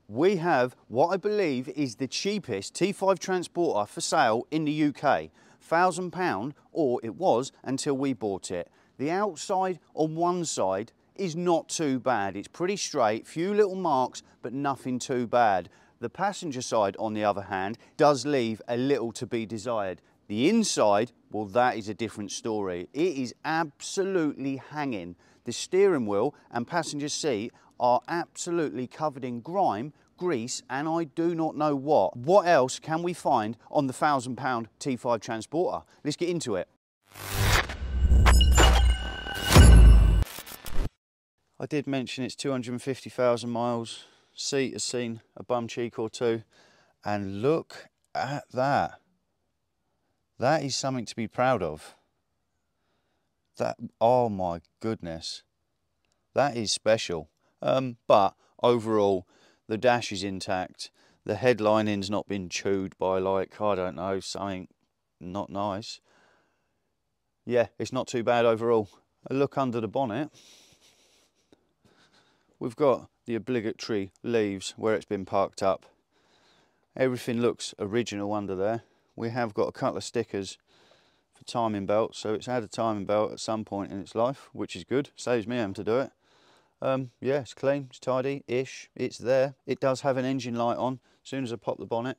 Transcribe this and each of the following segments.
we have what I believe is the cheapest T5 Transporter for sale in the UK. £1,000, or it was until we bought it. The outside on one side is not too bad. It's pretty straight, few little marks, but nothing too bad. The passenger side, on the other hand, does leave a little to be desired. The inside, well, that is a different story. It is absolutely hanging. The steering wheel and passenger seat are absolutely covered in grime, grease, and I do not know what. What else can we find on the £1,000 T5 Transporter? Let's get into it. I did mention it's 250,000 miles. Seat has seen a bum cheek or two, and look at that. That is something to be proud of. That, oh my goodness, that is special. But overall, the dash is intact. The headlining's not been chewed by, like, I don't know, something not nice. Yeah, it's not too bad overall. A look under the bonnet. We've got the obligatory leaves where it's been parked up. Everything looks original under there. We have got a couple of stickers for timing belts, so it's had a timing belt at some point in its life, which is good. Saves me having to do it. Yeah, it's clean, it's tidy-ish, it's there. It does have an engine light on. As soon as I pop the bonnet,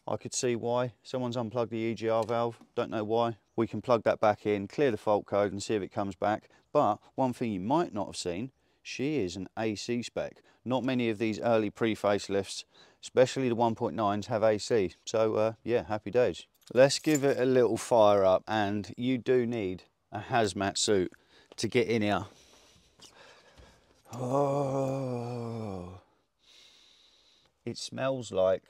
I could see why. Someone's unplugged the EGR valve, don't know why. We can plug that back in, clear the fault code and see if it comes back. But one thing you might not have seen, she is an AC spec. Not many of these early pre-facelifts, especially the 1.9s, have AC. So yeah, happy days. Let's give it a little fire up, and you do need a hazmat suit to get in here. Oh, it smells like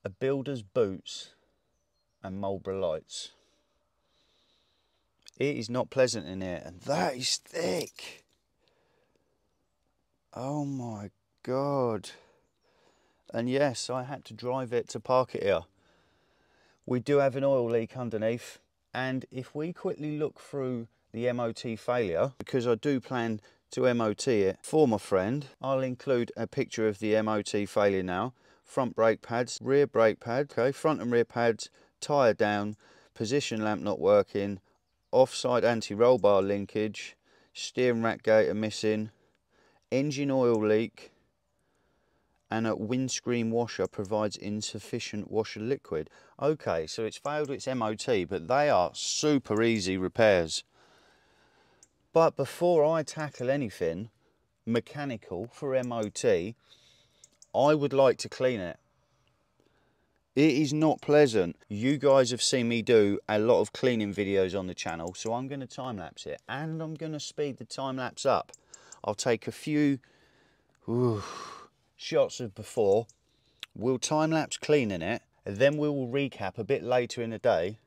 a builder's boots and Marlboro lights. It is not pleasant in here, and that is thick. Oh my God. And yes, I had to drive it to park it here. We do have an oil leak underneath, and if we quickly look through the MOT failure, because I do plan to MOT it for my friend, I'll include a picture of the MOT failure now. Front brake pads, rear brake pad, okay, front and rear pads, tyre down, position lamp not working, offside anti-roll bar linkage, steering rack gaiter missing, engine oil leak, and a windscreen washer provides insufficient washer liquid. Okay, so it's failed its MOT, but they are super easy repairs. But before I tackle anything mechanical for MOT, I would like to clean it. It is not pleasant. You guys have seen me do a lot of cleaning videos on the channel, so I'm going to time-lapse it, and I'm going to speed the time-lapse up. I'll take a few shots of before. We'll time-lapse cleaning it, and then we will recap a bit later in the day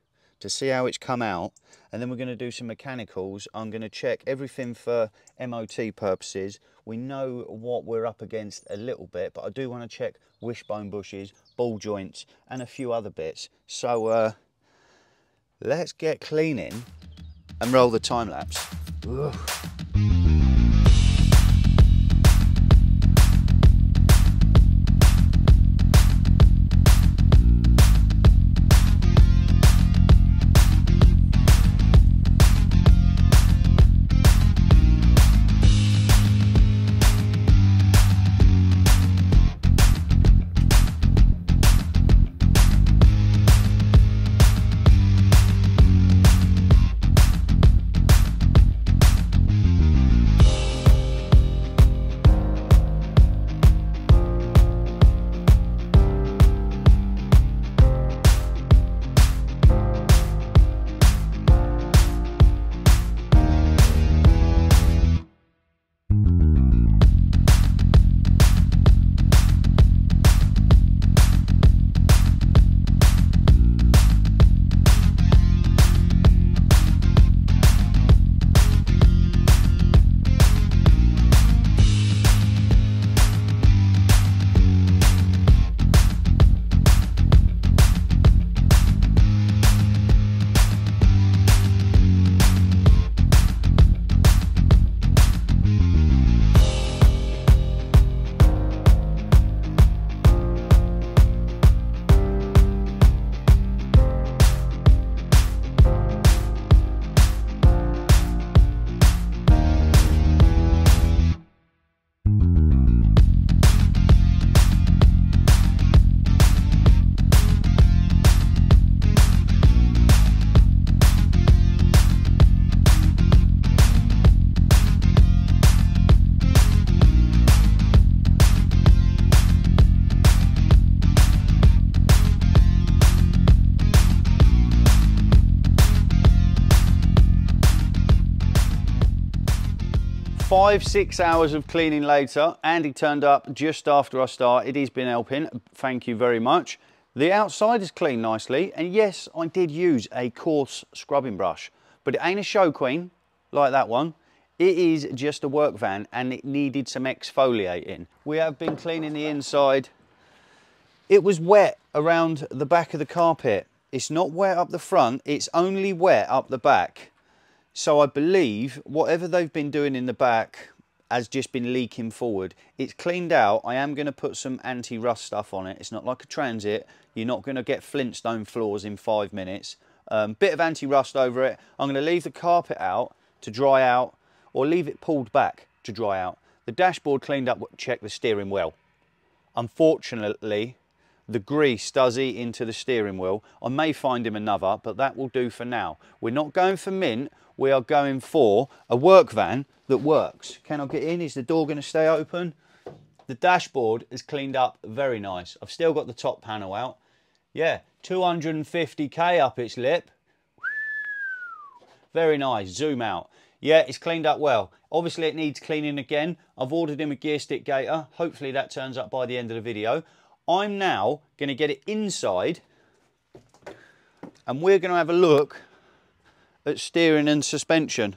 to see how it's come out, and then we're going to do some mechanicals. I'm going to check everything for MOT purposes. We know what we're up against a little bit, but I do want to check wishbone bushes, ball joints, and a few other bits. So let's get cleaning and roll the time lapse. 5-6 hours of cleaning later. Andy turned up just after I started. He's been helping. Thank you very much. The outside is cleaned nicely. And yes, I did use a coarse scrubbing brush, but it ain't a show queen like that one. It is just a work van and it needed some exfoliating. We have been cleaning the inside. It was wet around the back of the carpet. It's not wet up the front, it's only wet up the back. So I believe whatever they've been doing in the back has just been leaking forward. It's cleaned out. I am going to put some anti-rust stuff on it. It's not like a Transit. You're not going to get Flintstone floors in 5 minutes. Bit of anti-rust over it. I'm going to leave the carpet out to dry out, or leave it pulled back to dry out. The dashboard cleaned up, check the steering wheel. Unfortunately, the grease does eat into the steering wheel. I may find him another, but that will do for now. We're not going for mint, we are going for a work van that works. Can I get in? Is the door going to stay open? The dashboard is cleaned up very nice. I've still got the top panel out. Yeah, 250k up its lip. Very nice, zoom out. Yeah, it's cleaned up well. Obviously it needs cleaning again. I've ordered him a gear stick gaiter. Hopefully that turns up by the end of the video. I'm now going to get it inside and we're going to have a look at steering and suspension.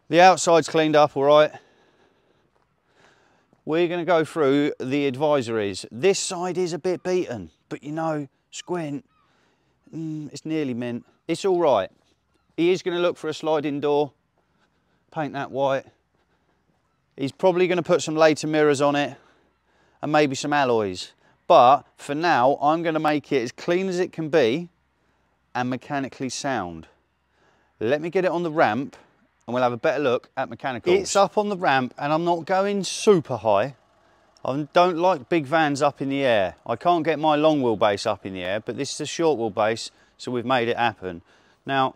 The outside's cleaned up all right. We're going to go through the advisories. This side is a bit beaten, but you know, squint, it's nearly mint. It's all right. He is going to look for a sliding door, paint that white. He's probably going to put some later mirrors on it and maybe some alloys. But for now, I'm going to make it as clean as it can be and mechanically sound. Let me get it on the ramp and we'll have a better look at mechanicals. It's up on the ramp and I'm not going super high. I don't like big vans up in the air. I can't get my long wheelbase up in the air, but this is a short wheelbase, so we've made it happen. Now,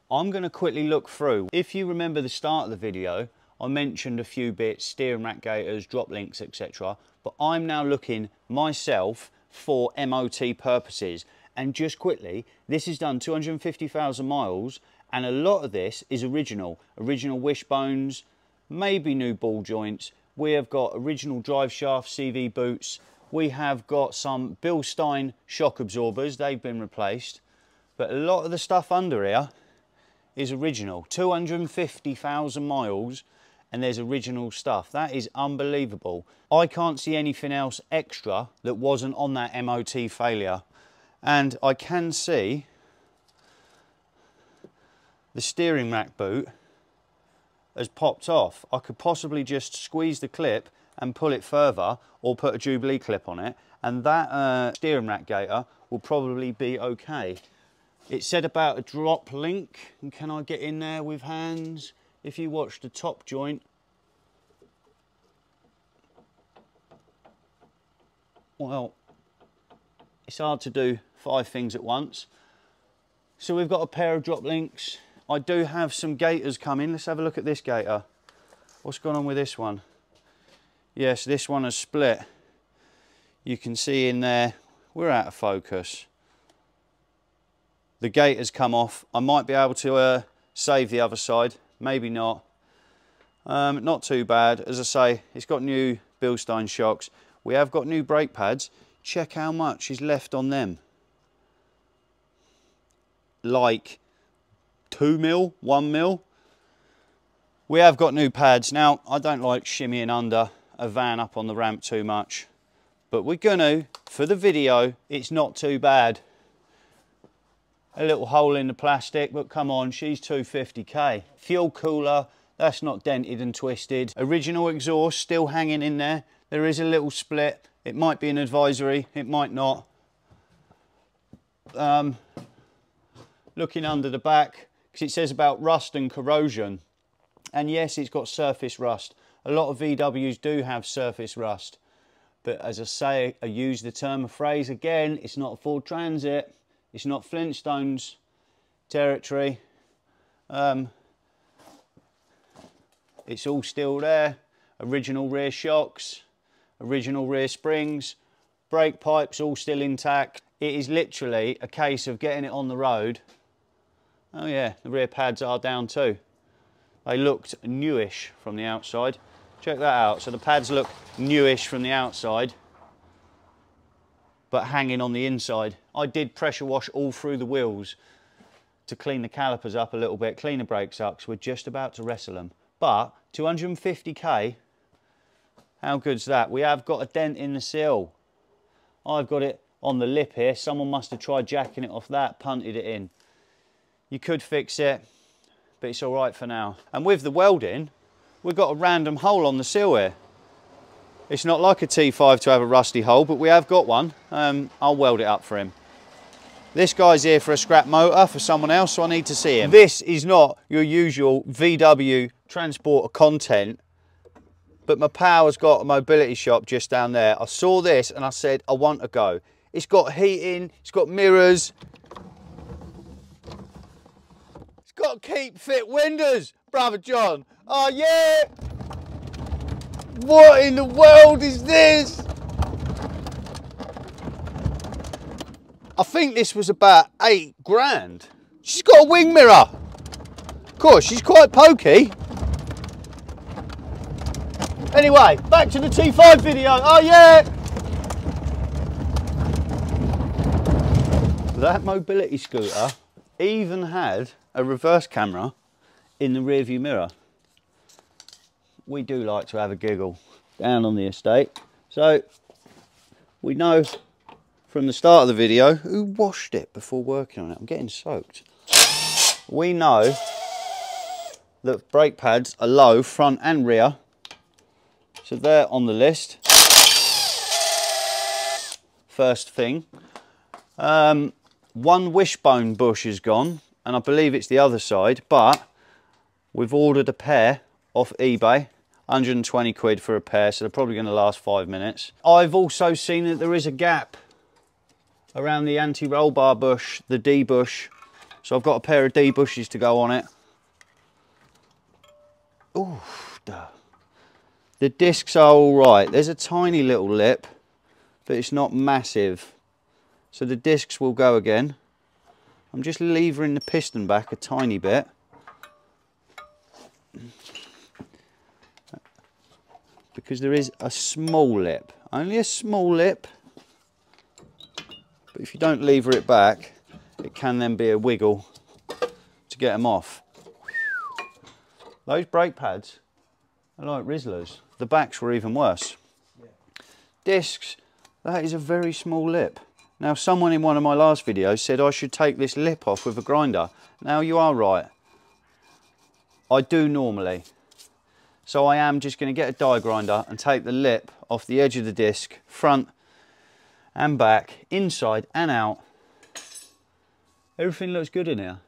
I'm going to quickly look through. If you remember the start of the video, I mentioned a few bits, steering rack gaiters, drop links, etc. But I'm now looking myself for MOT purposes. And just quickly, this has done 250,000 miles, and a lot of this is original. Original wishbones, maybe new ball joints. We have got original drive shaft CV boots. We have got some Bilstein shock absorbers. They've been replaced. But a lot of the stuff under here is original. 250,000 miles and there's original stuff. That is unbelievable. I can't see anything else extra that wasn't on that MOT failure. And I can see the steering rack boot has popped off. I could possibly just squeeze the clip and pull it further or put a Jubilee clip on it, and that steering rack gaiter will probably be okay. It said about a drop link, and can I get in there with hands? If you watch the top joint, well, it's hard to do 5 things at once. So we've got a pair of drop links. I do have some gaiters coming. Let's have a look at this gaiter. What's going on with this one? Yes, this one has split. You can see in there, we're out of focus. The gaiter's come off. I might be able to save the other side, maybe not. Not too bad. As I say, it's got new Bilstein shocks. We have got new brake pads. Check how much is left on them. Like 2 mil, 1 mil. We have got new pads. Now, I don't like shimmying under a van up on the ramp too much, but we're gonna, for the video, it's not too bad. A little hole in the plastic, but come on, she's 250k. Fuel cooler, that's not dented and twisted. Original exhaust still hanging in there. There is a little split. It might be an advisory, it might not. Looking under the back, because it says about rust and corrosion. And yes, it's got surface rust. A lot of VWs do have surface rust. But as I say, I use the term, a phrase again, it's not a Ford Transit. It's not Flintstones territory. It's all still there. Original rear shocks, original rear springs, brake pipes all still intact. It is literally a case of getting it on the road. Oh yeah, the rear pads are down too. they looked newish from the outside. Check that out. So the pads look newish from the outside, but hanging on the inside. I did pressure wash all through the wheels to clean the calipers up a little bit, clean the brakes up, because we're just about to wrestle them. But 250k, how good's that? We have got a dent in the sill. I've got it on the lip here. Someone must have tried jacking it off that, punted it in. You could fix it, but it's all right for now. And with the welding, we've got a random hole on the sill here. It's not like a T5 to have a rusty hole, but we have got one. I'll weld it up for him. This guy's here for a scrap motor for someone else, so I need to see him. This is not your usual VW transporter content, but my pal's got a mobility shop just down there. I saw this and I said, I want to go. It's got heating, it's got mirrors. It's got keep fit windows, Brother John. Oh yeah! What in the world is this? I think this was about 8 grand. She's got a wing mirror. Of course, she's quite pokey. Anyway, back to the T5 video. Oh yeah! That mobility scooter even had a reverse camera in the rear view mirror. We do like to have a giggle down on the estate. So we know from the start of the video who washed it before working on it. I'm getting soaked. We know that brake pads are low front and rear, so they're on the list. First thing, one wishbone bush is gone, and I believe it's the other side, but we've ordered a pair off eBay, 120 quid for a pair, so they're probably going to last 5 minutes. I've also seen that there is a gap around the anti-roll bar bush, the D bush. So I've got a pair of D bushes to go on it. Ooh, the discs are all right. There's a tiny little lip, but it's not massive. So the discs will go again. I'm just levering the piston back a tiny bit. Because there is a small lip, only a small lip. But if you don't lever it back, it can then be a wiggle to get them off. Those brake pads are like Rizzlers. The backs were even worse. Yeah. Discs, that is a very small lip. Now, someone in one of my last videos said I should take this lip off with a grinder. Now, you are right. I do normally. So I am just going to get a die grinder and take the lip off the edge of the disc, front and back, inside and out. Everything looks good in here.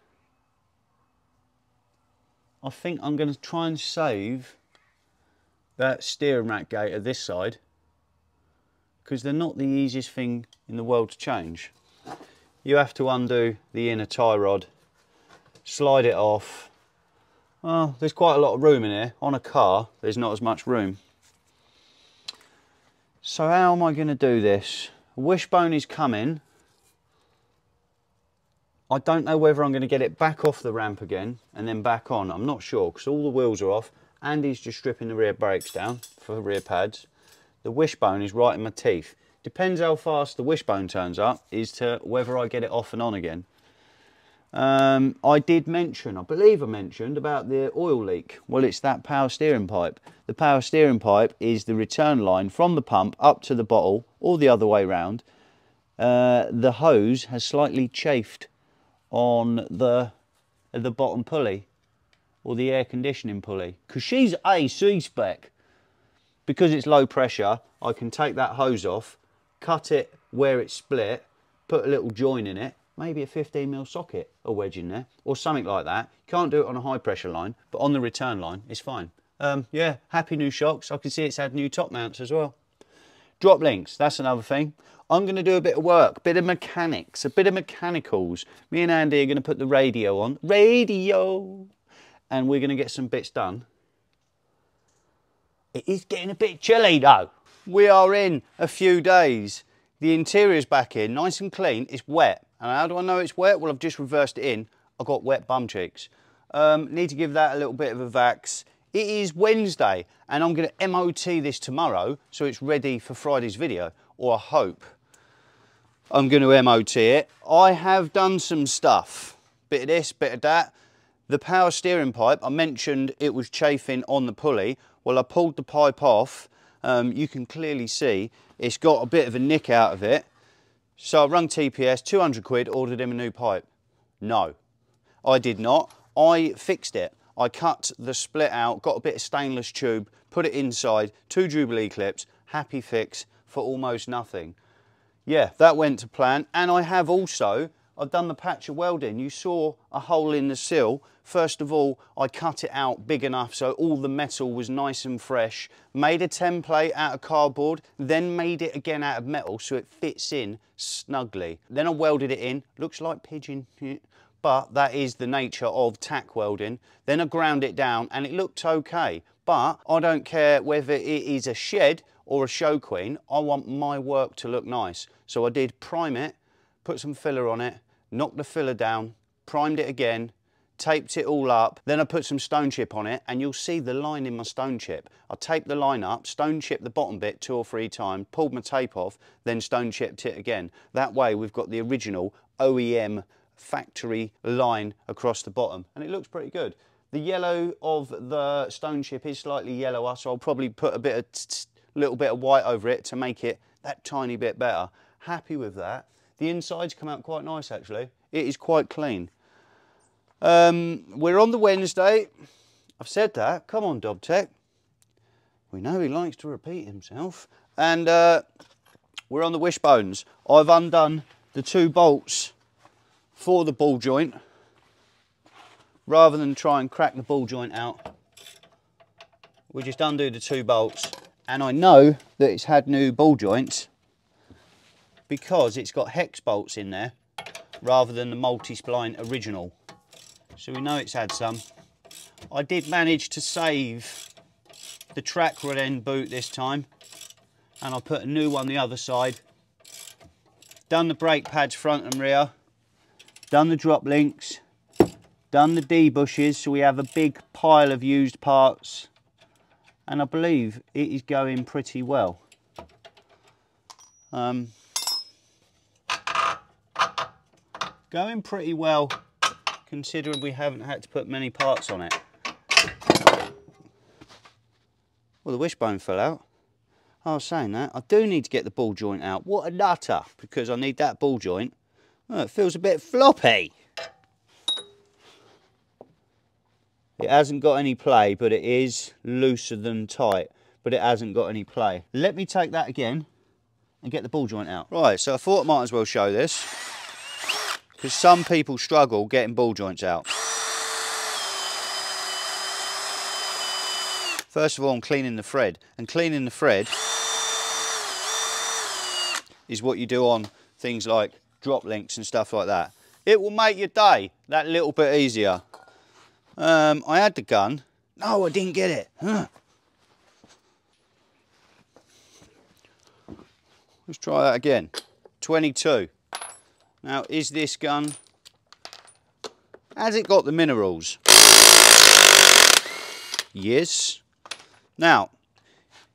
I think I'm going to try and save that steering rack gator this side, because they're not the easiest thing in the world to change. You have to undo the inner tie rod, slide it off. Well, there's quite a lot of room in here. On a car, there's not as much room. So how am I going to do this? Wishbone is coming. I don't know whether I'm going to get it back off the ramp again and then back on. I'm not sure, because all the wheels are off. Andy's just stripping the rear brakes down for rear pads. The wishbone is right in my teeth. Depends how fast the wishbone turns up as to whether I get it off and on again. I did mention, I believe I mentioned about the oil leak. Well, it's that power steering pipe. The power steering pipe is the return line from the pump up to the bottle, or the other way round. The hose has slightly chafed on the bottom pulley, or the air conditioning pulley, because she's AC spec. Because it's low pressure, I can take that hose off, cut it where it's split, put a little join in it, maybe a 15mm socket or wedge in there, or something like that. Can't do it on a high pressure line, but on the return line, it's fine. Yeah, happy new shocks. I can see it's had new top mounts as well. Drop links, that's another thing. I'm going to do a bit of work, a bit of mechanics, a bit of mechanicals. Me and Andy are going to put the radio on. Radio! And we're going to get some bits done. It is getting a bit chilly though. We are in a few days. The interior's back in, nice and clean. It's wet. And how do I know it's wet? Well, I've just reversed it in. I've got wet bum cheeks. Need to give that a little bit of a vax. It is Wednesday, and I'm going to MOT this tomorrow, so it's ready for Friday's video, or I hope. I'm going to MOT it. I have done some stuff. Bit of this, bit of that. The power steering pipe, I mentioned it was chafing on the pulley. Well, I pulled the pipe off. You can clearly see it's got a bit of a nick out of it. So I rung TPS, 200 quid, ordered him a new pipe. No, I did not. I fixed it. I cut the split out, got a bit of stainless tube, put it inside, 2 Jubilee clips, happy fix for almost nothing. Yeah, that went to plan. And I have also, I've done the patch of welding. You saw a hole in the sill. First of all, I cut it out big enough so all the metal was nice and fresh. Made a template out of cardboard, then made it again out of metal so it fits in snugly. Then I welded it in. Looks like pigeon, but that is the nature of tack welding. Then I ground it down and it looked okay. But I don't care whether it is a shed or a show queen. I want my work to look nice. So I did prime it, put some filler on it, knocked the filler down, primed it again, taped it all up, then I put some stone chip on it, and you'll see the line in my stone chip. I taped the line up, stone chipped the bottom bit 2 or 3 times, pulled my tape off, then stone chipped it again. That way we've got the original OEM factory line across the bottom, and it looks pretty good. The yellow of the stone chip is slightly yellower, so I'll probably put a bit of little bit of white over it to make it that tiny bit better. Happy with that. The insides come out quite nice actually. It is quite clean. We're on the Wednesday. I've said that. Come on, Dobtech. We know he likes to repeat himself. And we're on the wishbones. I've undone the 2 bolts for the ball joint. Rather than try and crack the ball joint out, we just undo the 2 bolts. And I know that it's had new ball joints because it's got hex bolts in there rather than the multi-spline original. So we know it's had some. I did manage to save the track rod end boot this time, and I put a new one the other side. Done the brake pads front and rear, done the drop links, done the D-bushes, so we have a big pile of used parts, and I believe it is going pretty well. Going pretty well, considering we haven't had to put many parts on it. Well, the wishbone fell out. I was saying that. I do need to get the ball joint out. What a nutter, because I need that ball joint. Oh, it feels a bit floppy. It hasn't got any play, but it is looser than tight. But it hasn't got any play. Let me take that again and get the ball joint out. Right, so I thought I might as well show this, because some people struggle getting ball joints out. First of all, I'm cleaning the thread, and cleaning the thread is what you do on things like drop links and stuff like that. It will make your day that little bit easier. I had the gun. No, I didn't get it. Huh. Let's try that again. 22. Now, is this gun, has it got the minerals? Yes. Now,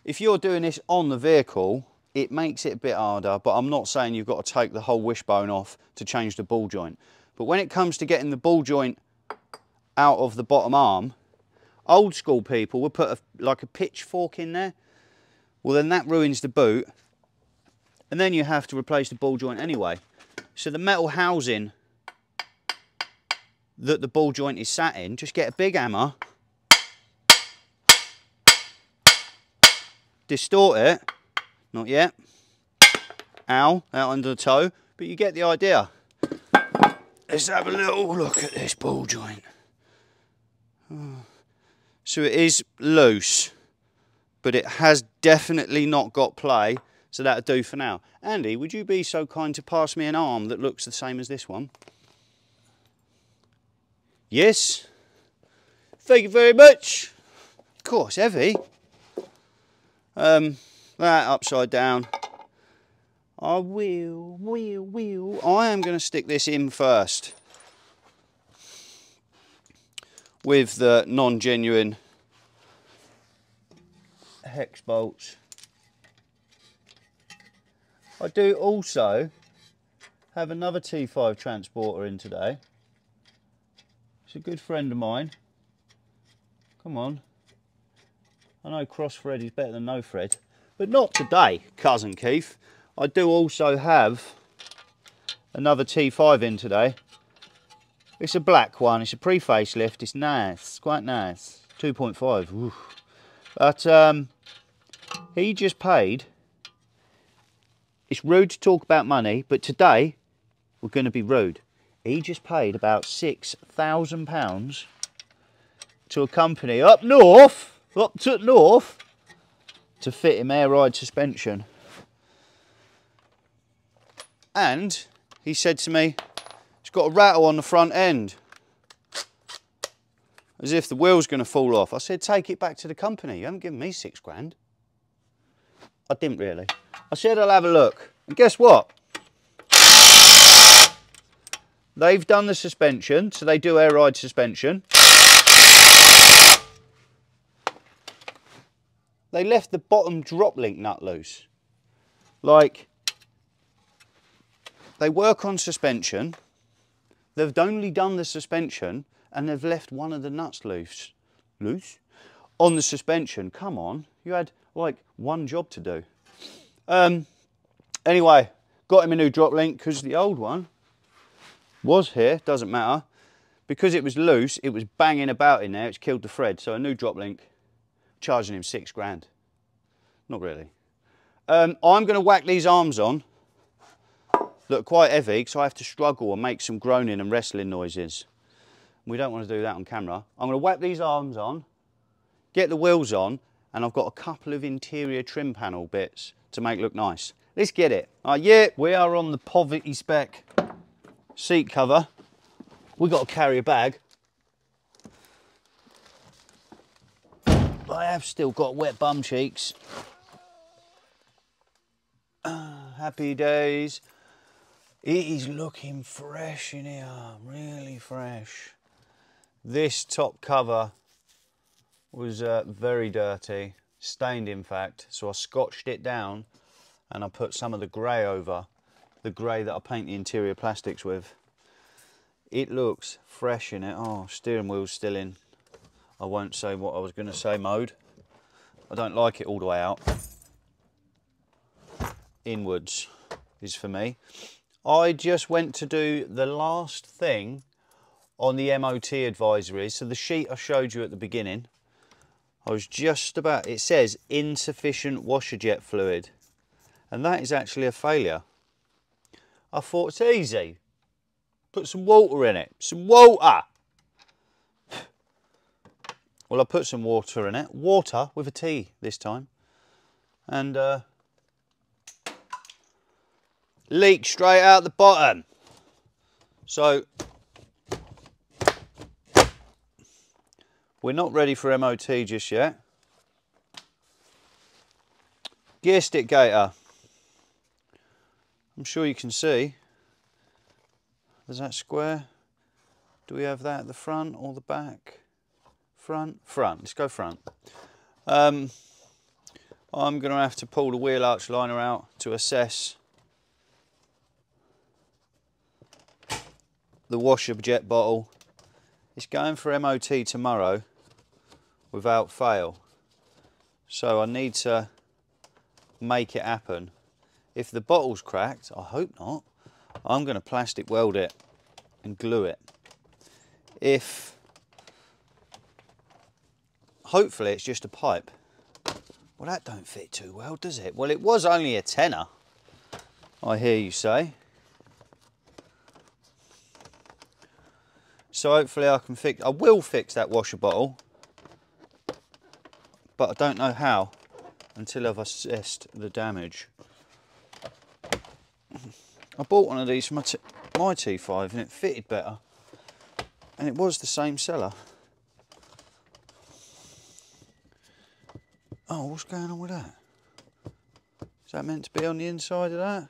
if you're doing this on the vehicle, it makes it a bit harder, but I'm not saying you've got to take the whole wishbone off to change the ball joint. But when it comes to getting the ball joint out of the bottom arm, old school people would put like a pitchfork in there. Well, then that ruins the boot, and then you have to replace the ball joint anyway. So the metal housing that the ball joint is sat in, just get a big hammer, distort it, not yet, ow, out under the toe, but you get the idea. Let's have a little look at this ball joint. So it is loose, but it has definitely not got play, so that'll do for now. Andy, would you be so kind to pass me an arm that looks the same as this one? Yes. Thank you very much. Of course, heavy. That upside down. I will. I am going to stick this in first. with the non-genuine hex bolts. I do also have another T5 transporter in today. It's a good friend of mine. Come on. I know cross thread is better than no thread, but not today, cousin Keith. I do also have another T5 in today. It's a black one, it's a pre-facelift, it's nice, it's quite nice. 2.5, oof. But he just paid, it's rude to talk about money, but today we're going to be rude. He just paid about £6,000 to a company up north, up to north, to fit him air ride suspension. And he said to me, it's got a rattle on the front end, as if the wheel's going to fall off. I said, take it back to the company. You haven't given me £6,000. I didn't really. I said I'll have a look. And guess what? They've done the suspension, so they do air ride suspension. They left the bottom drop link nut loose. Like, they work on suspension. They've only done the suspension and they've left one of the nuts loose on the suspension. Come on, you had like one job to do. Anyway, got him a new drop link because the old one was here, doesn't matter. Because it was loose, it was banging about in there, it's killed the thread. So a new drop link, charging him £6,000. Not really. I'm going to whack these arms on that are quite heavy, so I have to struggle and make some groaning and wrestling noises. We don't want to do that on camera. I'm going to whack these arms on, get the wheels on, and I've got a couple of interior trim panel bits to make look nice. Let's get it. Yeah, we are on the poverty spec seat cover. We've got to carry a bag. I have still got wet bum cheeks. Happy days. It is looking fresh in here, really fresh. This top cover was very dirty, stained in fact, so I scotched it down and I put some of the grey over, the grey that I paint the interior plastics with. It looks fresh in it. Oh, steering wheel's still in. I won't say what I was going to say mode. I don't like it all the way out. Inwards is for me. I just went to do the last thing on the MOT advisory. So the sheet I showed you at the beginning, I was just about, it says insufficient washer jet fluid. And that is actually a failure. I thought it's easy. Put some water in it. Some water! Well, I put some water in it. Water with a T this time. And leak straight out the bottom. So we're not ready for MOT just yet. Gear stick gaiter. I'm sure you can see. There's that square. Do we have that at the front or the back? Front? Front. Let's go front. I'm going to have to pull the wheel arch liner out to assess the washer jet bottle. It's going for MOT tomorrow without fail. So I need to make it happen. If the bottle's cracked, I hope not, I'm going to plastic weld it and glue it. If hopefully it's just a pipe. Well, that don't fit too well, does it? Well, it was only a tenner, I hear you say. So hopefully I will fix that washer bottle, but I don't know how until I've assessed the damage. I bought one of these for my T5 and it fitted better, and it was the same seller. Oh, what's going on with that? Is that meant to be on the inside of that?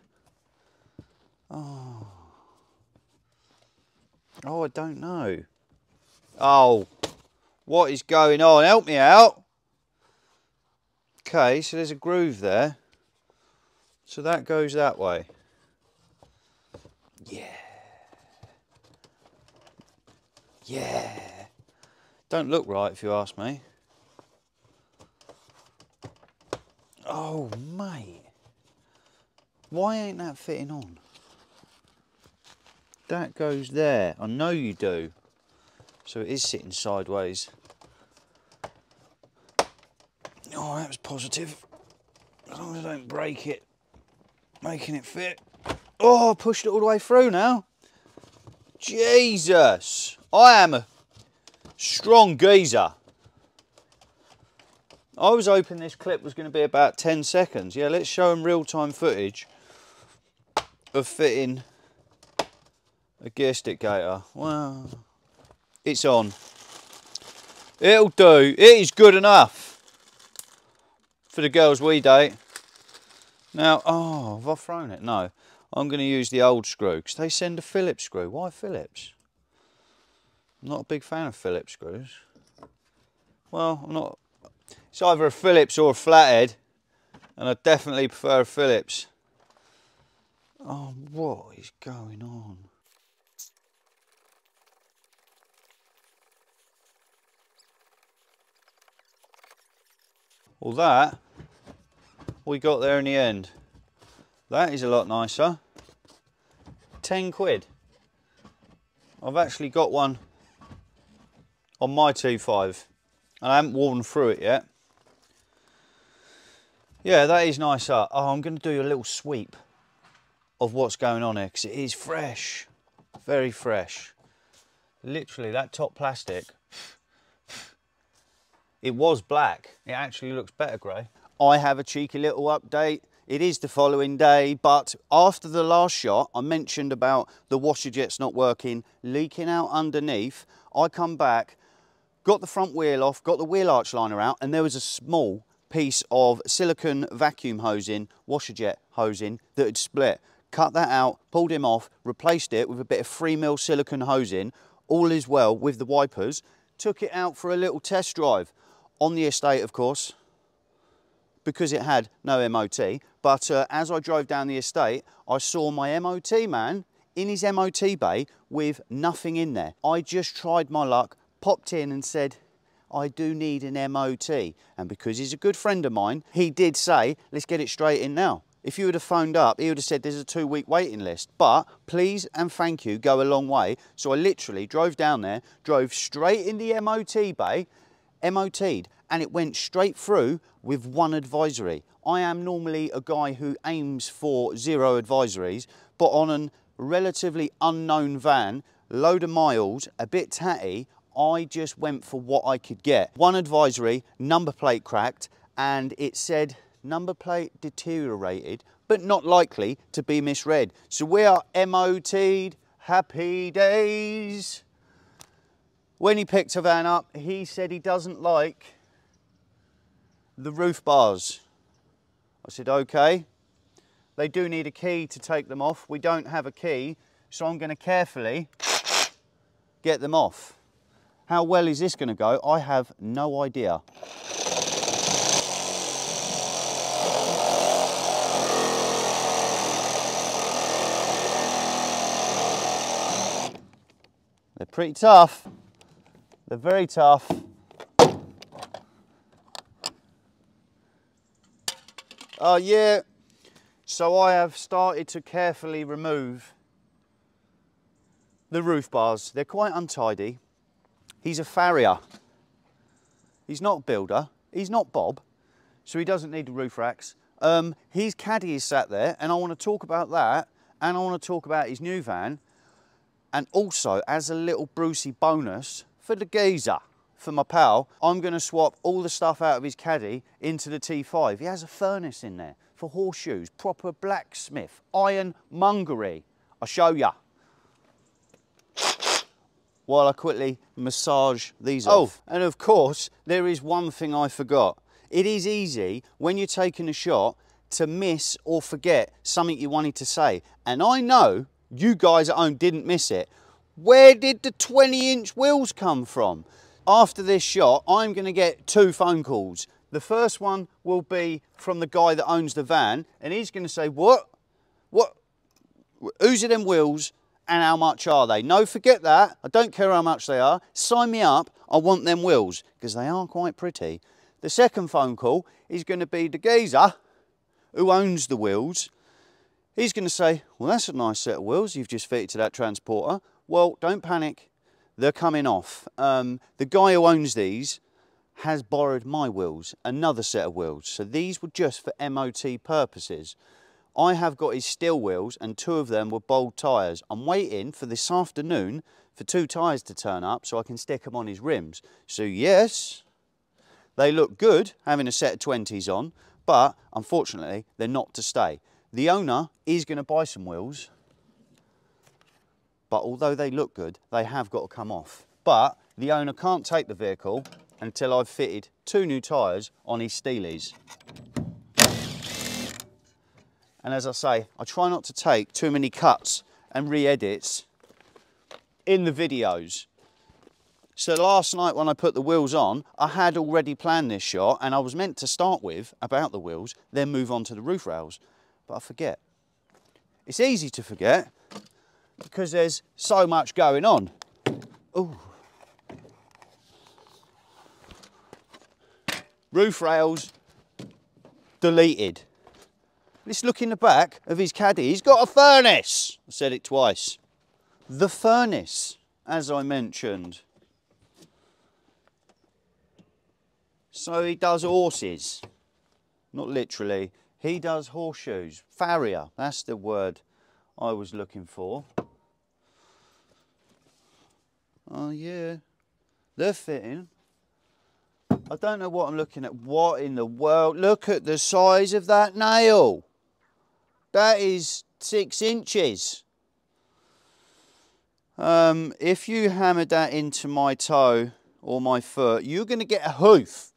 Oh, I don't know. Oh, What is going on? Help me out. Okay, so there's a groove there. So that goes that way. Yeah. Yeah. Don't look right if you ask me. Oh, mate. Why ain't that fitting on? That goes there. I know you do. So it is sitting sideways. Oh, that was positive. As long as I don't break it, making it fit. Oh, I pushed it all the way through now. Jesus. I am a strong geezer. I was hoping this clip was going to be about 10 seconds. Yeah, let's show them real-time footage of fitting a gear stick gator. Well, it's on. It'll do. It is good enough for the girls we date. Now, oh, have I thrown it? No. I'm going to use the old screw because they send a Phillips screw. Why Phillips? I'm not a big fan of Phillips screws. Well, I'm not. It's either a Phillips or a flathead, and I definitely prefer a Phillips. Oh, what is going on? Well, that we got there in the end. That is a lot nicer. 10 quid. I've actually got one on my T5 and I haven't worn through it yet. Yeah, that is nicer. Oh, I'm going to do a little sweep of what's going on here because it is fresh. Very fresh. Literally, that top plastic, it was black. It actually looks better grey. I have a cheeky little update. It is the following day, but after the last shot, I mentioned about the washer jets not working, leaking out underneath. I come back, got the front wheel off, got the wheel arch liner out, and there was a small piece of silicone vacuum hosing, washer jet hosing that had split. Cut that out, pulled him off, replaced it with a bit of 3mm silicone hosing. All is well with the wipers. Took it out for a little test drive on the estate, of course, because it had no MOT. But as I drove down the estate, I saw my MOT man in his MOT bay with nothing in there. I just tried my luck, popped in and said, I do need an MOT. And because he's a good friend of mine, he did say, let's get it straight in now. If you would have phoned up, he would have said there's a 2-week waiting list. But please and thank you go a long way. So I literally drove down there, drove straight in the MOT bay, MOT'd, and it went straight through with 1 advisory. I am normally a guy who aims for 0 advisories, but on a relatively unknown van, load of miles, a bit tatty, I just went for what I could get. 1 advisory, number plate cracked, and it said number plate deteriorated, but not likely to be misread. So we are MOT'd, happy days. When he picked a van up, he said he doesn't like the roof bars. I said, okay. They do need a key to take them off. We don't have a key, so I'm going to carefully get them off. How well is this going to go? I have no idea. They're pretty tough. They're very tough. Oh yeah, so I have started to carefully remove the roof bars. They're quite untidy. He's a farrier. He's not a builder. He's not Bob, so he doesn't need the roof racks. His caddy is sat there, and I want to talk about that, and I want to talk about his new van, and also as a little Brucey bonus for the geezer, for my pal, I'm going to swap all the stuff out of his caddy into the T5. He has a furnace in there for horseshoes, proper blacksmith, ironmongery. I'll show ya. While I quickly massage these off. Oh, and of course, there is one thing I forgot. It is easy when you're taking a shot to miss or forget something you wanted to say. And I know you guys at home didn't miss it. Where did the 20-inch wheels come from? after this shot, I'm going to get 2 phone calls. The first one will be from the guy that owns the van, and he's going to say, what, whose are them wheels and how much are they? No, forget that. I don't care how much they are. Sign me up. I want them wheels because they are quite pretty. The second phone call is going to be the geezer who owns the wheels. He's going to say, well, that's a nice set of wheels you've just fitted to that transporter. Well, don't panic. They're coming off. The guy who owns these has borrowed my wheels, another set of wheels. So these were just for MOT purposes. I have got his steel wheels and 2 of them were bold tyres. I'm waiting for this afternoon for 2 tyres to turn up so I can stick them on his rims. So yes, they look good having a set of 20s on, but unfortunately they're not to stay. The owner is going to buy some wheels, but although they look good, they have got to come off. But the owner can't take the vehicle until I've fitted 2 new tyres on his Steelies. And as I say, I try not to take too many cuts and re-edits in the videos. So last night when I put the wheels on, I had already planned this shot and I was meant to start with about the wheels, then move on to the roof rails. But I forget. It's easy to forget because there's so much going on. Ooh. Roof rails deleted. Let's look in the back of his caddy. He's got a furnace. I said it twice. The furnace, as I mentioned. So he does horses. Not literally. He does horseshoes. Farrier, that's the word I was looking for. Oh yeah, they're fitting. I don't know what I'm looking at. What in the world? Look at the size of that nail. That is 6 inches. If you hammered that into my toe or my foot, you're going to get a hoof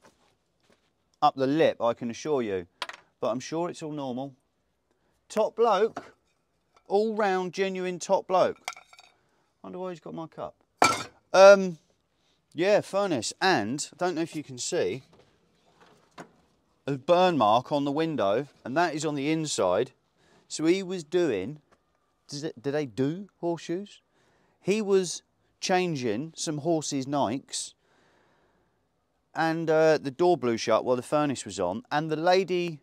up the lip, I can assure you. But I'm sure it's all normal. Top bloke. All round genuine top bloke. Wonder why he's got my cup. Yeah, furnace. And, I don't know if you can see, a burn mark on the window, and that is on the inside. So he was doing, do they do horseshoes? He was changing some horses' Nikes, and the door blew shut while the furnace was on, and the lady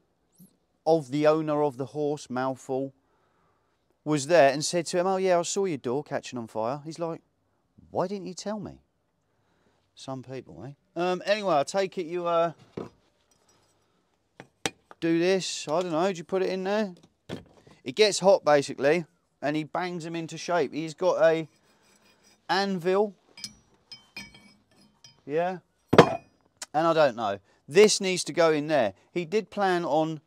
of the owner of the horse, Mouthful, was there and said to him, oh yeah, I saw your door catching on fire. He's like, why didn't you tell me? Some people, eh? Anyway, I take it you do this, I don't know, do you put it in there? It gets hot basically, and he bangs them into shape. He's got a anvil, yeah, and I don't know. This needs to go in there. He did plan on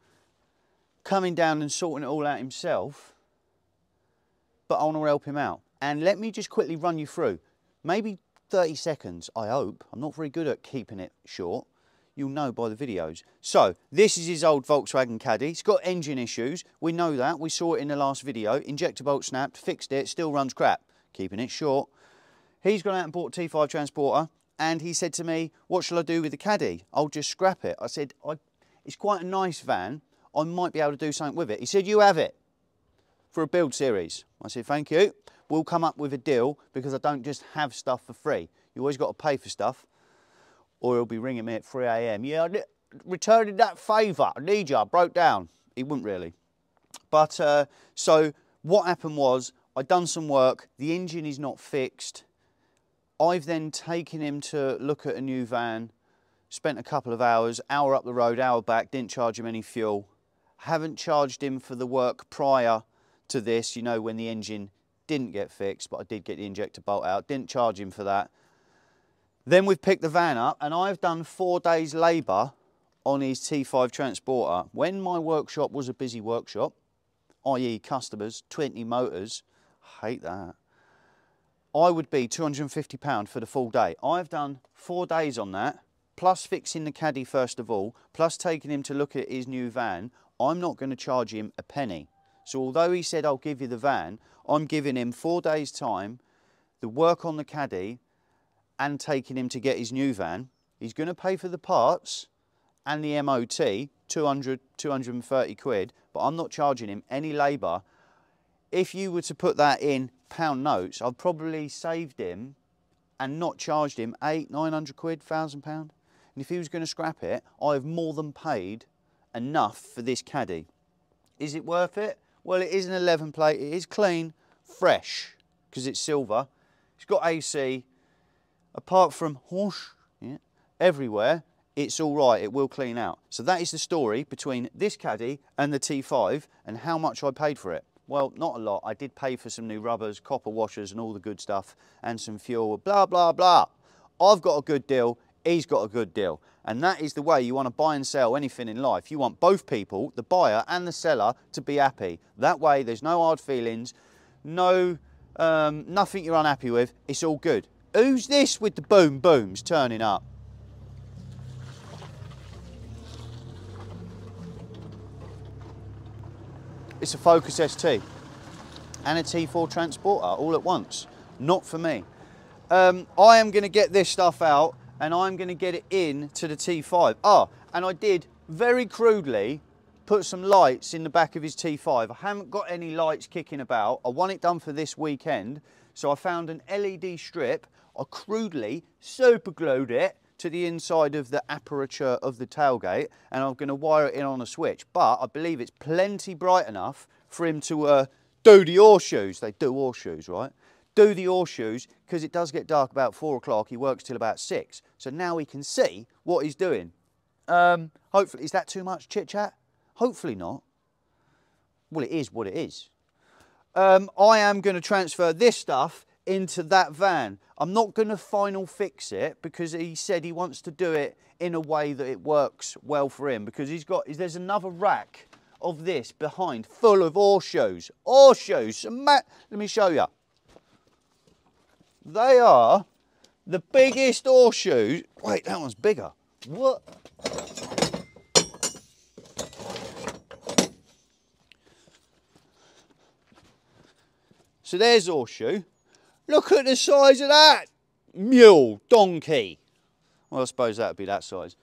coming down and sorting it all out himself, but I want to help him out. And let me just quickly run you through, maybe 30 seconds, I hope. I'm not very good at keeping it short. You'll know by the videos. So, this is his old Volkswagen Caddy. It's got engine issues. We know that. We saw it in the last video. Injector bolt snapped, fixed it, still runs crap. Keeping it short. He's gone out and bought a T5 Transporter, and he said to me, what shall I do with the Caddy? I'll just scrap it. I said, it's quite a nice van. I might be able to do something with it. He said, you have it for a build series. I said, thank you. We'll come up with a deal because I don't just have stuff for free. You always got to pay for stuff, or he'll be ringing me at 3 AM. Yeah, returning that favour. I need you. I broke down. He wouldn't really. But so what happened was I'd done some work. The engine is not fixed. I've then taken him to look at a new van. Spent a couple of hours, hour up the road, hour back. Didn't charge him any fuel. Haven't charged him for the work prior to this. You know, when the engine didn't get fixed, but I did get the injector bolt out. Didn't charge him for that. Then we've picked the van up, and I've done 4 days labour on his T5 Transporter. When my workshop was a busy workshop, i.e. customers, 20 motors, I hate that, I would be £250 for the full day. I've done 4 days on that, plus fixing the Caddy first of all, plus taking him to look at his new van. I'm not going to charge him a penny. So although he said, I'll give you the van, I'm giving him 4 days' time, the work on the Caddy, and taking him to get his new van. He's going to pay for the parts and the MOT, 200, 230 quid, but I'm not charging him any labour. If you were to put that in pound notes, I've probably saved him and not charged him 800, 900 quid, £1,000. And if he was going to scrap it, I've more than paid enough for this caddy. Is it worth it? Well, it is an 11 plate. It is clean, fresh, because it's silver. It's got AC. Apart from whoosh, yeah, everywhere, it's all right. It will clean out. So that is the story between this caddy and the T5 and how much I paid for it. Well, not a lot. I did pay for some new rubbers, copper washers and all the good stuff and some fuel, blah, blah, blah. I've got a good deal. He's got a good deal. And that is the way you want to buy and sell anything in life. You want both people, the buyer and the seller, to be happy. That way there's no hard feelings, no nothing you're unhappy with. It's all good. Who's this with the boom booms turning up? It's a Focus ST and a T4 Transporter all at once. Not for me. I am going to get this stuff out and I'm going to get it in to the T5. And I did very crudely put some lights in the back of his T5. I haven't got any lights kicking about. I want it done for this weekend. So I found an LED strip. I crudely super glued it to the inside of the aperture of the tailgate and I'm going to wire it in on a switch. But I believe it's plenty bright enough for him to do the horseshoes. They do horseshoes, right? Do the horseshoes because it does get dark about 4 o'clock. He works till about 6. So now he can see what he's doing. Hopefully, is that too much chit chat? Hopefully not. Well, it is what it is. I am going to transfer this stuff into that van. I'm not going to final fix it because he said he wants to do it in a way that it works well for him because there's another rack of this behind full of horseshoes. Horseshoes. Let me show you. They are the biggest horseshoes. Wait, that one's bigger. What? So there's horseshoe. Look at the size of that. Mule, donkey. Well, I suppose that would be that size.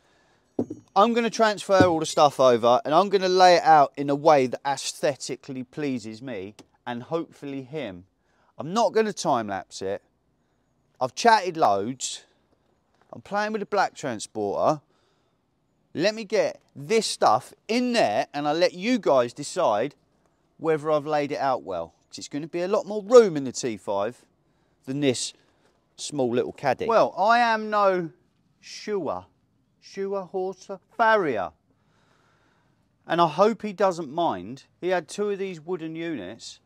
I'm going to transfer all the stuff over and I'm going to lay it out in a way that aesthetically pleases me and hopefully him. I'm not going to time lapse it. I've chatted loads. I'm playing with the black transporter. Let me get this stuff in there and I'll let you guys decide whether I've laid it out well. Because it's going to be a lot more room in the T5 than this small little caddy. Well, I am no shoer horse farrier. And I hope he doesn't mind. He had 2 of these wooden units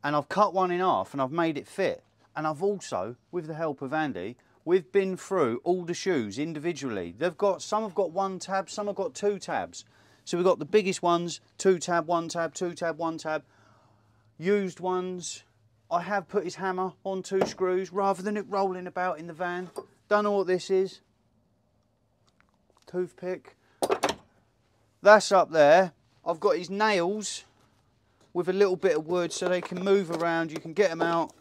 and I've cut one in half and I've made it fit. And I've also, with the help of Andy, we've been through all the shoes individually. Some have got 1 tab, some have got 2 tabs. So we've got the biggest ones, 2 tab, 1 tab, 2 tab, 1 tab. Used ones. I have put his hammer on 2 screws rather than it rolling about in the van. Don't know what this is. Toothpick. That's up there. I've got his nails with a little bit of wood so they can move around. You can get them out,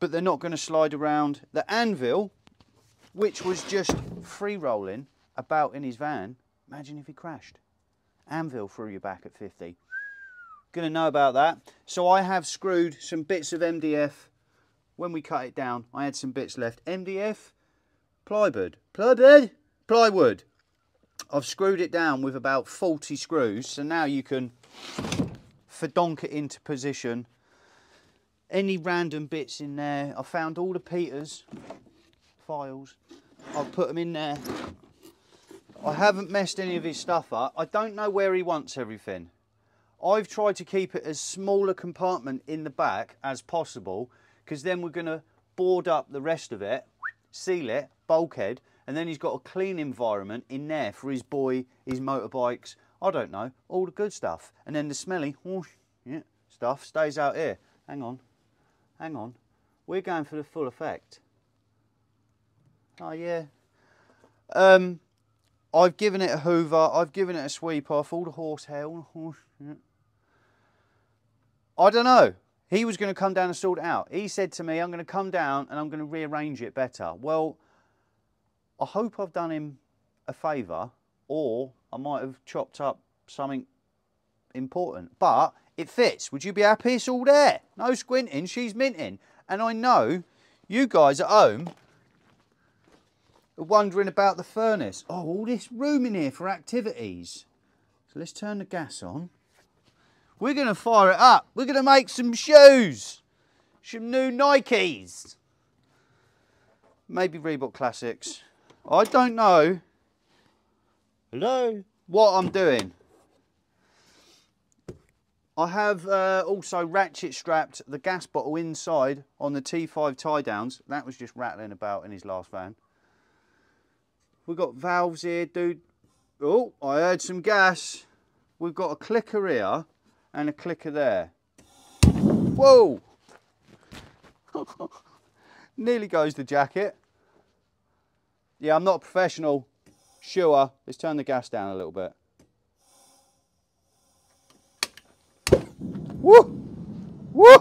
but they're not going to slide around. The anvil, which was just free rolling about in his van. Imagine if he crashed. Anvil through your back at 50. Going to know about that. So I have screwed some bits of MDF. When we cut it down, I had some bits left. MDF, plywood. I've screwed it down with about 40 screws. So now you can fedonk it into position. Any random bits in there. I found all the Peters files. I'll put them in there. I haven't messed any of his stuff up. I don't know where he wants everything. I've tried to keep it as small a compartment in the back as possible because then we're going to board up the rest of it, seal it, bulkhead, and then he's got a clean environment in there for his boy, his motorbikes, I don't know, all the good stuff. And then the smelly stuff stays out here. Hang on. We're going for the full effect. Oh yeah. I've given it a hoover, I've given it a sweep off, all the horsehair, all the horse. I don't know. He was going to come down and sort it out. He said to me, I'm going to come down and I'm going to rearrange it better. Well, I hope I've done him a favour, or I might have chopped up something important. But it fits. Would you be happy? It's all there. No squinting. She's minting. And I know you guys at home are wondering about the furnace. Oh, all this room in here for activities. So let's turn the gas on. We're going to fire it up. We're going to make some shoes. Some new Nikes. Maybe Reebok Classics. I don't know. Hello? What I'm doing. I have also ratchet strapped the gas bottle inside on the T5 tie downs. That was just rattling about in his last van. We've got valves here, dude. Oh, I heard some gas. We've got a clicker here and a clicker there. Whoa! Nearly goes the jacket. Yeah, I'm not a professional. Sure. Let's turn the gas down a little bit. Woo! Woo!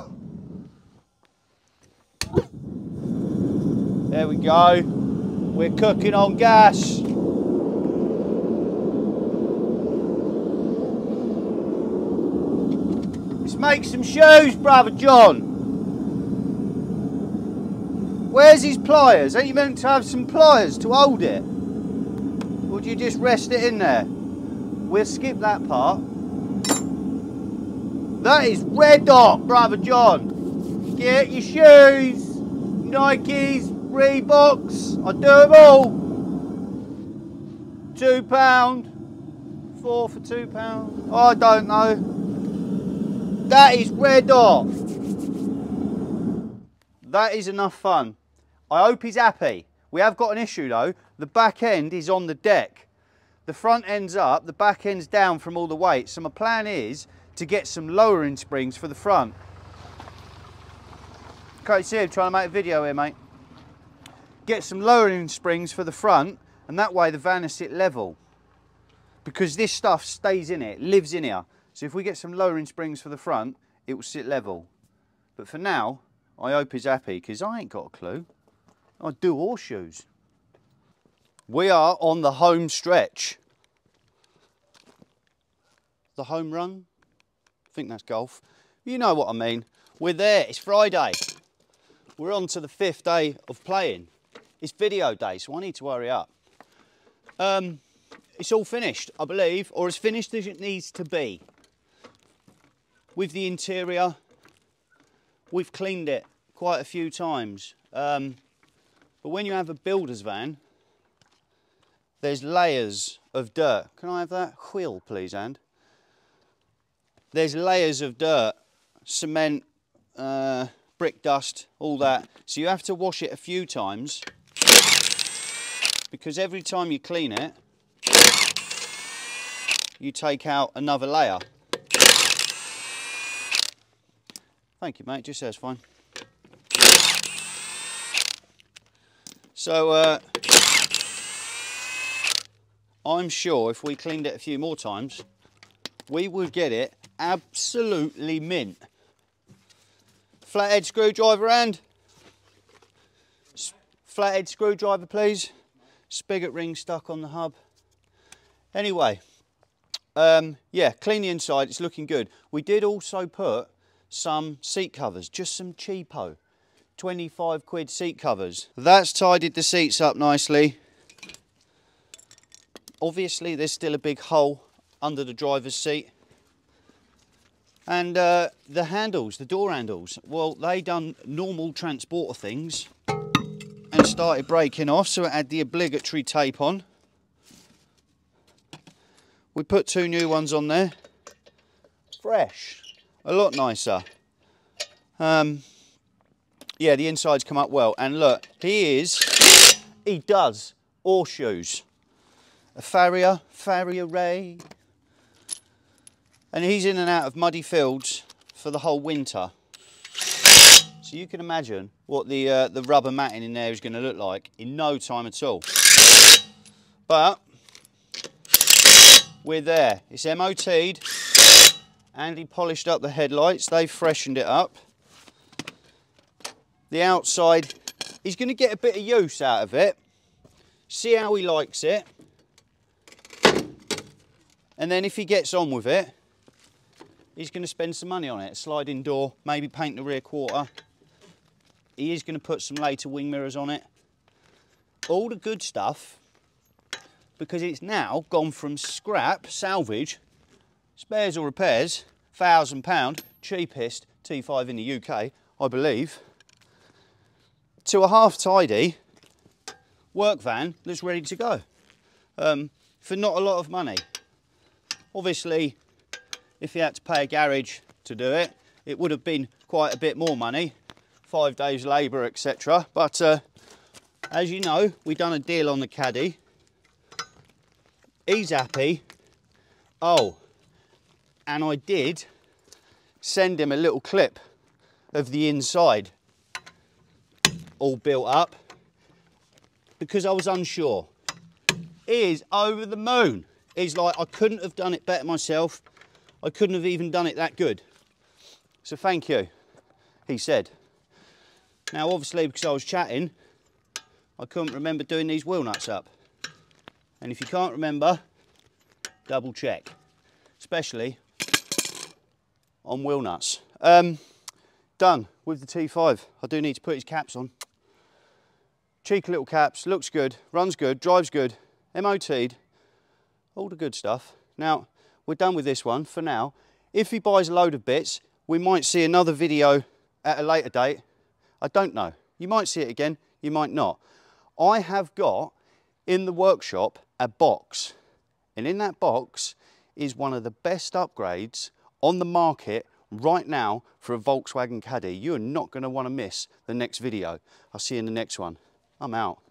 There we go. We're cooking on gas. Let's make some shoes, Brother John. Where's his pliers? Ain't you meant to have some pliers to hold it? Or do you just rest it in there? We'll skip that part. That is red hot, Brother John. Get your shoes, Nikes, Reeboks. I do them all. £2. 4 for £2. I don't know. That is red hot. That is enough fun. I hope he's happy. We have got an issue though. The back end is on the deck. The front end's up, the back end's down from all the weight. So my plan is to get some lowering springs for the front. Okay, see, I'm trying to make a video here, mate. Get some lowering springs for the front, and that way the van will sit level. Because this stuff stays in it, lives in here. So if we get some lowering springs for the front, it will sit level. But for now, I hope he's happy, because I ain't got a clue. I do horseshoes. We are on the home stretch. The home run? I think that's golf. You know what I mean. We're there. It's Friday. We're on to the 5th day of playing. It's video day, so I need to hurry up. It's all finished, I believe, or as finished as it needs to be. With the interior, we've cleaned it quite a few times. But when you have a builder's van, there's layers of dirt. Can I have that wheel, please, And? There's layers of dirt, cement, brick dust, all that. So you have to wash it a few times, because every time you clean it, you take out another layer. Thank you, mate, just says fine. So, I'm sure if we cleaned it a few more times, we would get it absolutely mint. Flathead screwdriver, and flathead screwdriver, please. Spigot ring stuck on the hub. Anyway, yeah, clean the inside, it's looking good. We did also put some seat covers, just some cheapo 25 quid seat covers. That's tidied the seats up nicely. Obviously there's still a big hole under the driver's seat. And the handles, the door handles, well, they done normal transporter things and started breaking off, so it had the obligatory tape on. We put 2 new ones on there. Fresh, a lot nicer. Yeah, the inside's come up well. And look, he does horseshoes. A farrier Ray. And he's in and out of muddy fields for the whole winter. So you can imagine what the rubber matting in there is going to look like in no time at all. But we're there. It's MOT'd. Andy polished up the headlights. They've freshened it up. the outside. He's going to get a bit of use out of it, see how he likes it, and then if he gets on with it, he's going to spend some money on it. A sliding door, maybe paint the rear quarter. He is going to put some later wing mirrors on it. All the good stuff, because it's now gone from scrap, salvage, spares or repairs, £1,000, cheapest T5 in the UK, I believe, to a half tidy work van that's ready to go for not a lot of money. Obviously, if you had to pay a garage to do it, it would have been quite a bit more money, 5 days labour, etc. But as you know, we done a deal on the Caddy. He's happy. Oh, and I did send him a little clip of the inside all built up because I was unsure. He is over the moon. He's like, I couldn't have done it better myself. I couldn't have even done it that good. So thank you, he said. Now obviously, because I was chatting, I couldn't remember doing these wheel nuts up. And if you can't remember, double check, especially on wheel nuts. Done with the T5. I do need to put his caps on. Cheeky little caps, looks good, runs good, drives good, MOT'd, all the good stuff. Now, we're done with this one for now. If he buys a load of bits, we might see another video at a later date. I don't know. You might see it again, you might not. I have got in the workshop a box, and in that box is one of the best upgrades on the market right now for a Volkswagen Caddy. You are not going to want to miss the next video. I'll see you in the next one. I'm out.